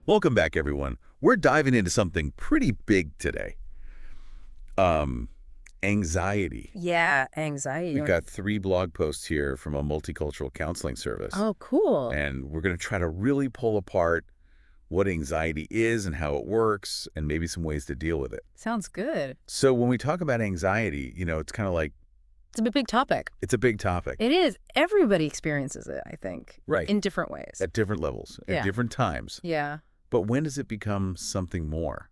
Welcome back, everyone. We're diving into something pretty big today. Um, Anxiety. Yeah, anxiety. We've got 3 blog posts here from a multicultural counseling service, Oh, cool. and we're going to try to really pull apart what anxiety is and how it works, and maybe some ways to deal with it. Sounds good. So when we talk about anxiety, it's kind of like It's a big topic. it's a big topic. It is. Everybody experiences it, I think. Right. In different ways. At different levels, at Yeah. different times. Yeah. But when does it become something more?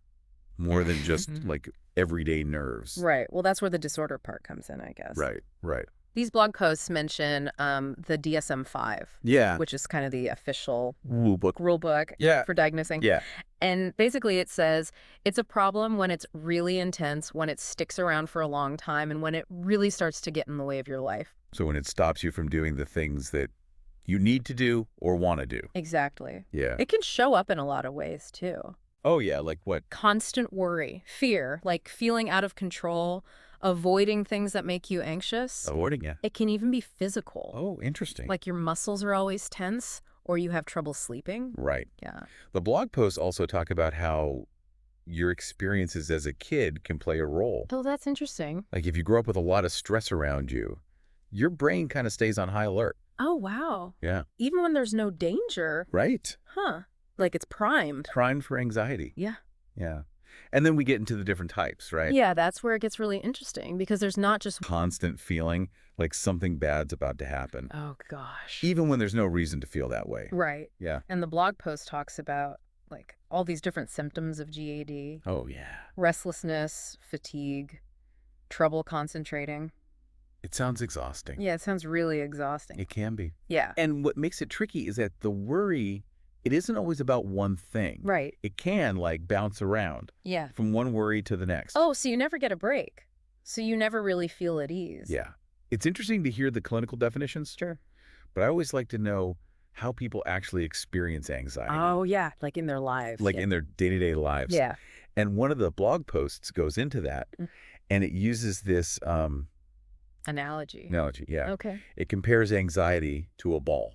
More than just like everyday nerves. Right. Well, that's where the disorder part comes in, I guess. Right, right. These blog posts mention the DSM-5, Yeah. which is kind of the official Woo book. rule book Yeah. for diagnosing. Yeah. And basically it says it's a problem when it's really intense, when it sticks around for a long time, and when it really starts to get in the way of your life. So when it stops you from doing the things that you need to do or want to do. Exactly. Yeah. It can show up in a lot of ways, too. Oh, yeah. Like what? Constant worry, fear, like feeling out of control, avoiding things that make you anxious. Avoiding, yeah. It can even be physical. Oh, interesting. Like your muscles are always tense or you have trouble sleeping. Right. Yeah. The blog posts also talk about how your experiences as a kid can play a role. Oh, that's interesting. Like if you grow up with a lot of stress around you, your brain kind of stays on high alert. Oh, wow. Yeah. Even when there's no danger. Right. Huh. Like it's primed. Primed for anxiety. Yeah. Yeah. And then we get into the different types, right? Yeah, that's where it gets really interesting because there's not just... Constant feeling like something bad's about to happen. Oh, gosh. Even when there's no reason to feel that way. Right. Yeah. And the blog post talks about like all these different symptoms of GAD. Oh, yeah. Restlessness, fatigue, trouble concentrating. It sounds exhausting. Yeah, it sounds really exhausting. It can be. Yeah. And what makes it tricky is that the worry, it isn't always about one thing. Right. It can like bounce around Yeah. from one worry to the next. Oh, so you never get a break. So you never really feel at ease. Yeah. It's interesting to hear the clinical definitions, Sure. but I always like to know how people actually experience anxiety. Oh, yeah. Like in their lives. Like Yeah. in their day-to-day lives. Yeah. And one of the blog posts goes into that, and it uses this Analogy. analogy. Yeah. Okay. It compares anxiety to a ball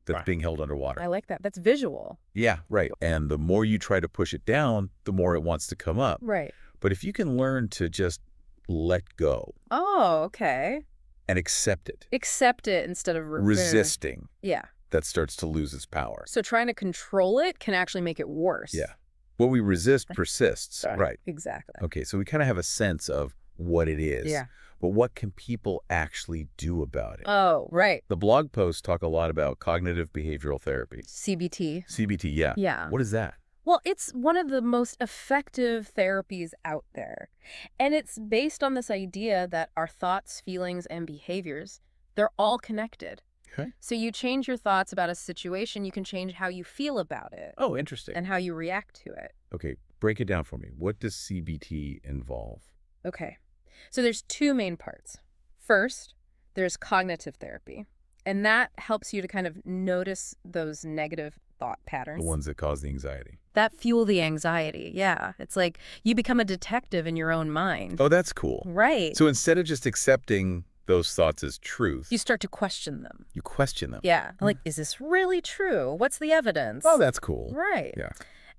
that's Right. being held underwater. I like that. That's visual. Yeah, right. And the more you try to push it down, the more it wants to come up. Right. But if you can learn to just let go Oh, okay. and accept it, Accept it instead of... resisting, Yeah. that starts to lose its power. So trying to control it can actually make it worse. Yeah. What we resist persists. Right. Exactly. Okay, so we kind of have a sense of what it is. Yeah. But what can people actually do about it? Oh, right. The blog posts talk a lot about cognitive behavioral therapy. CBT. CBT, yeah. Yeah. What is that? Well, it's one of the most effective therapies out there. And it's based on this idea that our thoughts, feelings, and behaviors, they're all connected. Okay. So you change your thoughts about a situation, you can change how you feel about it Oh, interesting. and how you react to it. Okay, break it down for me. What does CBT involve? Okay. So there's two main parts. First, there's cognitive therapy. And that helps you to kind of notice those negative thought patterns. The ones that cause the anxiety. That fuel the anxiety. Yeah. It's like you become a detective in your own mind. Oh, that's cool. Right. So instead of just accepting those thoughts as truth, You start to question them. you question them. Yeah. Like, is this really true? What's the evidence? Oh, that's cool. Right. Yeah.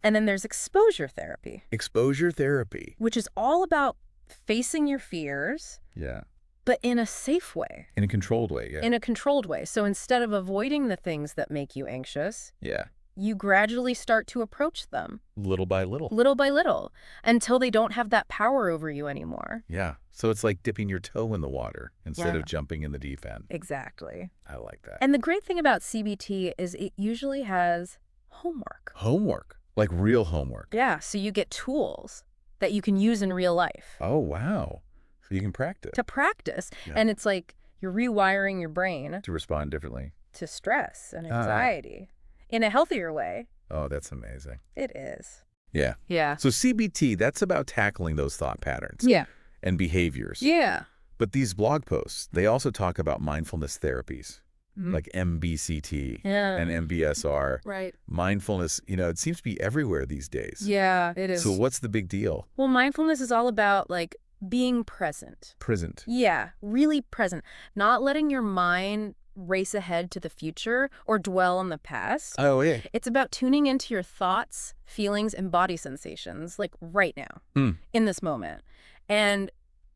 And then there's exposure therapy, Exposure therapy. which is all about facing your fears, Yeah. but in a safe way, In a controlled way, yeah. in a controlled way. So instead of avoiding the things that make you anxious, Yeah. you gradually start to approach them Little by little. little by little until they don't have that power over you anymore. Yeah. So it's like dipping your toe in the water instead Yeah. of jumping in the deep end. Exactly. I like that. And the great thing about CBT is it usually has homework. Homework. Like real homework. Yeah, so you get tools that you can use in real life Oh, wow. So you can practice to practice. Yeah. And it's like you're rewiring your brain to respond differently. to stress and Ah. anxiety in a healthier way. Oh, that's amazing. It is. Yeah. Yeah. So CBT, that's about tackling those thought patterns Yeah. and behaviors. Yeah. But these blog posts, they also talk about mindfulness therapies Mhm. like MBCT Yeah. and MBSR. Right. Mindfulness, it seems to be everywhere these days. Yeah, it is. So what's the big deal? Well, mindfulness is all about like being present. Present. Yeah, really present. Not letting your mind race ahead to the future or dwell on the past. Oh, yeah. It's about tuning into your thoughts, feelings, and body sensations, like right now, Hmm. in this moment, and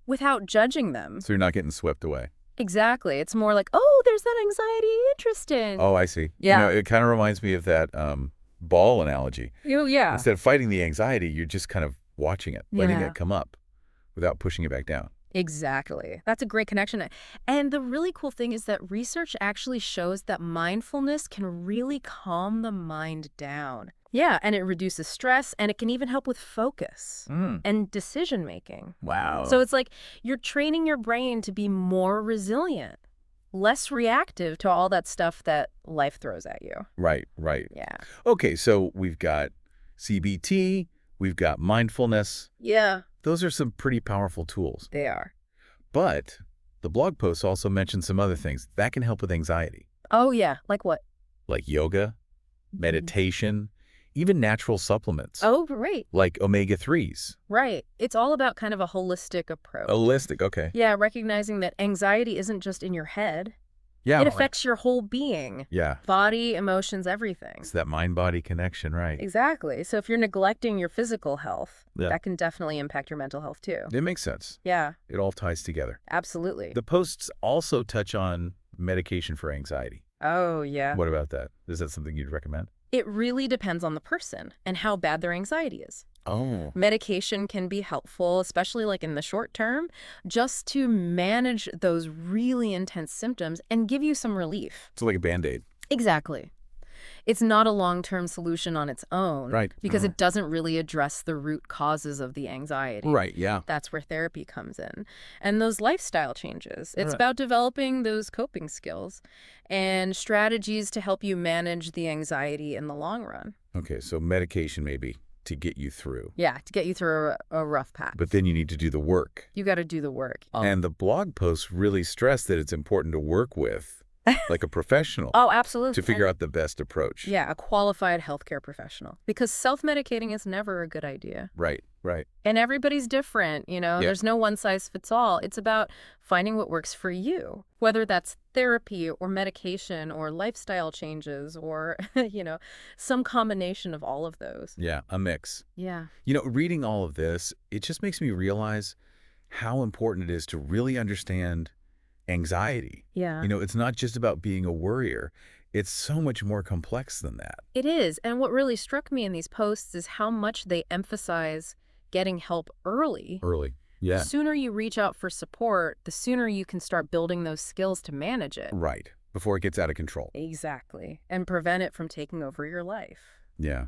without judging them. So you're not getting swept away. Exactly. It's more like, oh, there's that anxiety. Interesting. Oh, I see. Yeah. It kind of reminds me of that ball analogy. Yeah. Instead of fighting the anxiety, you're just kind of watching it, letting Yeah. it come up without pushing it back down. Exactly. That's a great connection. And the really cool thing is that research actually shows that mindfulness can really calm the mind down. Yeah, and it reduces stress, and it can even help with focus and decision making. Wow. So it's like you're training your brain to be more resilient, less reactive to all that stuff that life throws at you. Right, right. Yeah. Okay, so we've got CBT, we've got mindfulness. Yeah, Those are some pretty powerful tools. they are. But the blog post also mentioned some other things that can help with anxiety, Oh, yeah. Like what? like yoga, meditation, even natural supplements, Oh, right. like omega-3s. Right. It's all about kind of a holistic approach. Holistic, okay. Yeah, recognizing that anxiety isn't just in your head. Yeah. It affects your whole being. Yeah. Body, emotions, everything. It's that mind-body connection, right? Exactly. So if you're neglecting your physical health, Yeah. that can definitely impact your mental health too. It makes sense. Yeah, It all ties together. absolutely. The posts also touch on medication for anxiety. Oh, yeah. What about that? Is that something you'd recommend? It really depends on the person and how bad their anxiety is. Oh. Medication can be helpful, especially like in the short term, just to manage those really intense symptoms and give you some relief. It's like a Band-Aid. Exactly. It's not a long-term solution on its own. Right. Because it doesn't really address the root causes of the anxiety. Right, yeah. That's where therapy comes in. And those lifestyle changes. It's Right. about developing those coping skills and strategies to help you manage the anxiety in the long run. Okay, so medication maybe to get you through. Yeah, to get you through a rough patch. But then you need to do the work. You got to do the work. And the blog posts really stress that it's important to work with, like a professional, Oh, absolutely. to figure out the best approach. Yeah, a qualified healthcare professional. Because self-medicating is never a good idea. Right, right. And everybody's different, Yeah. There's no one size fits all. It's about finding what works for you, whether that's therapy or medication or lifestyle changes or, some combination of all of those. Yeah, a mix. Yeah. Reading all of this, it just makes me realize how important it is to really understand anxiety. Yeah. It's not just about being a worrier. It's so much more complex than that. It is. And what really struck me in these posts is how much they emphasize getting help early. Early. Yeah. The sooner you reach out for support, the sooner you can start building those skills to manage it. Right. Before it gets out of control. Exactly. And prevent it from taking over your life. Yeah.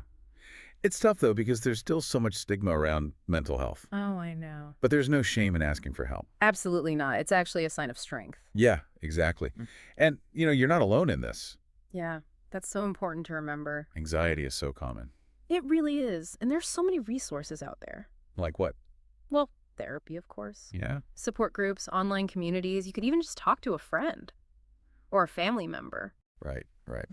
It's tough, though, because there's still so much stigma around mental health. Oh, I know. But there's no shame in asking for help. Absolutely not. It's actually a sign of strength. Yeah, exactly. And, you're not alone in this. Yeah, that's so important to remember. Anxiety is so common. It really is. And there's so many resources out there. Like what? Well, therapy, of course. Yeah. Support groups, online communities. You could even just talk to a friend or a family member. Right, right.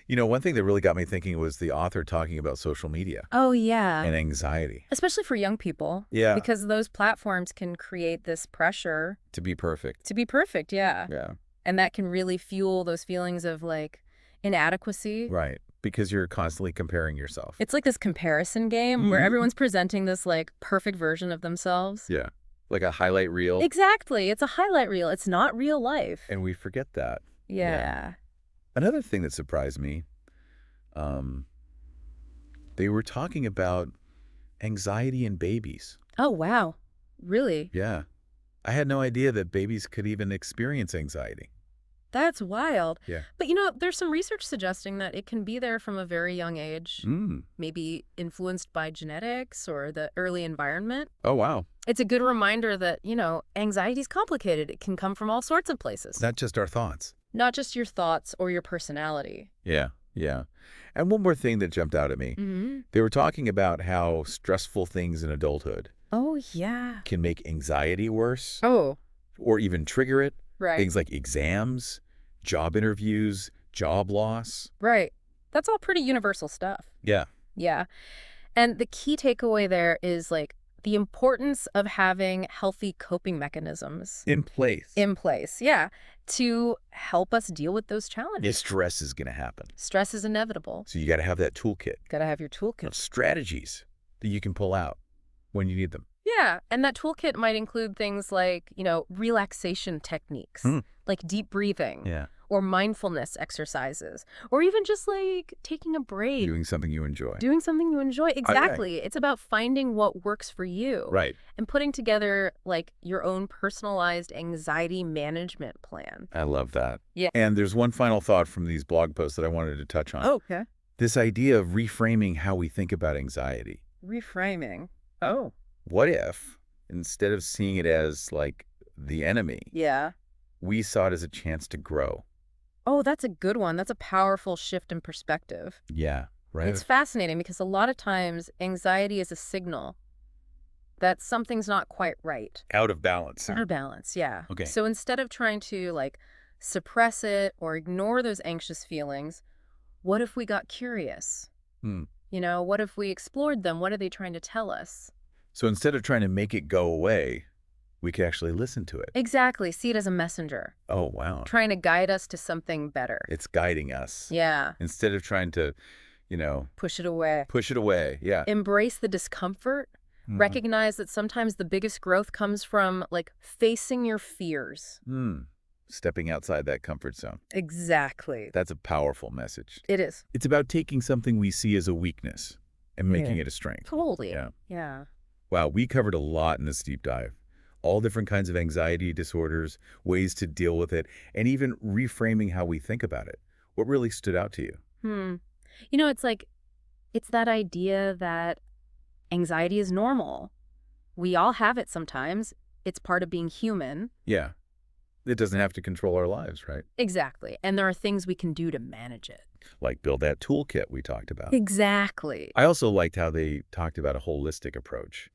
One thing that really got me thinking was the author talking about social media Oh, yeah. and anxiety. Especially for young people. Yeah. Because those platforms can create this pressure To be perfect. to be perfect, yeah. Yeah. And that can really fuel those feelings of inadequacy. Right. Because you're constantly comparing yourself. It's like this comparison game where everyone's presenting this perfect version of themselves. Yeah. Like a highlight reel. Exactly. It's a highlight reel. It's not real life. And we forget that. Yeah. Another thing that surprised me, they were talking about anxiety in babies. Oh, wow. Really? Yeah. I had no idea that babies could even experience anxiety. That's wild. Yeah. But, there's some research suggesting that it can be there from a very young age, maybe influenced by genetics or the early environment. Oh, wow. It's a good reminder that, anxiety is complicated. It can come from all sorts of places. Not just our thoughts. Not just your thoughts or your personality. Yeah, yeah. And one more thing that jumped out at me. They were talking about how stressful things in adulthood Oh, yeah. can make anxiety worse Oh, or even trigger it. right. Things like exams, job interviews, job loss. Right. That's all pretty universal stuff. Yeah. Yeah. And the key takeaway there is The importance of having healthy coping mechanisms In place. in place, yeah, to help us deal with those Yeah, challenges. stress is going to happen. Stress is inevitable. So you got to have that toolkit Got to have your of toolkit. strategies that you can pull out when you need them. Yeah, and that toolkit might include things like, relaxation techniques, Hmm. like deep breathing, Yeah. or mindfulness exercises, or even just like taking a break, Doing something you enjoy. doing something you enjoy. Exactly. It's about finding what works for you Right. and putting together like your own personalized anxiety management plan. I love that. Yeah. And there's one final thought from these blog posts that I wanted to touch on. Okay. This idea of reframing how we think about anxiety. Reframing. Oh. What if, instead of seeing it as like the enemy, Yeah. we saw it as a chance to grow? Oh, that's a good one. That's a powerful shift in perspective. Yeah, right? It's fascinating because a lot of times anxiety is a signal that something's not quite right. Out of balance. Out of balance, yeah. Okay. So instead of trying to like suppress it or ignore those anxious feelings, what if we got curious? Hmm. What if we explored them? What are they trying to tell us? So instead of trying to make it go away, we could actually listen to it. Exactly. See it as a messenger, Oh, wow. trying to guide us to something better. It's guiding us. Yeah. Instead of trying to, Push it away. push it away. Yeah. Embrace the discomfort. Mhm. Recognize that sometimes the biggest growth comes from like facing your fears. Stepping outside that comfort zone. Exactly. That's a powerful message. It is. It's about taking something we see as a weakness and making it a strength. Totally. Yeah. Yeah. Wow, we covered a lot in this deep dive. All different kinds of anxiety disorders, ways to deal with it, and even reframing how we think about it. What really stood out to you? It's that idea that anxiety is normal. We all have it sometimes. It's part of being human. Yeah. It doesn't have to control our lives, right? Exactly. And there are things we can do to manage it. Like build that toolkit we talked about. Exactly. I also liked how they talked about a holistic approach,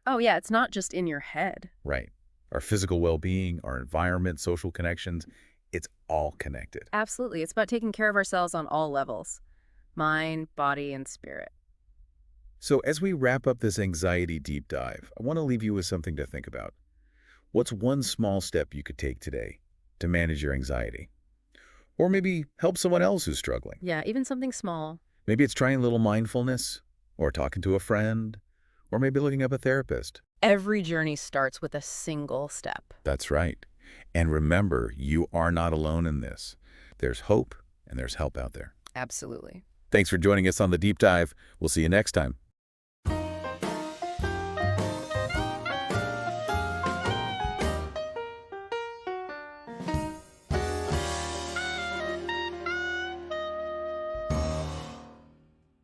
Oh, yeah. It's not just in your head. right? Our physical well-being, our environment, social connections, it's all connected. Absolutely. It's about taking care of ourselves on all levels: mind, body, and spirit. So as we wrap up this anxiety deep dive, I want to leave you with something to think about. What's one small step you could take today to manage your anxiety? Or maybe help someone else who's struggling. Yeah, even something small. Maybe it's trying a little mindfulness, or talking to a friend, or maybe looking up a therapist. Every journey starts with a single step. That's right. And remember, you are not alone in this. There's hope and there's help out there. Absolutely. Thanks for joining us on the deep dive. We'll see you next time.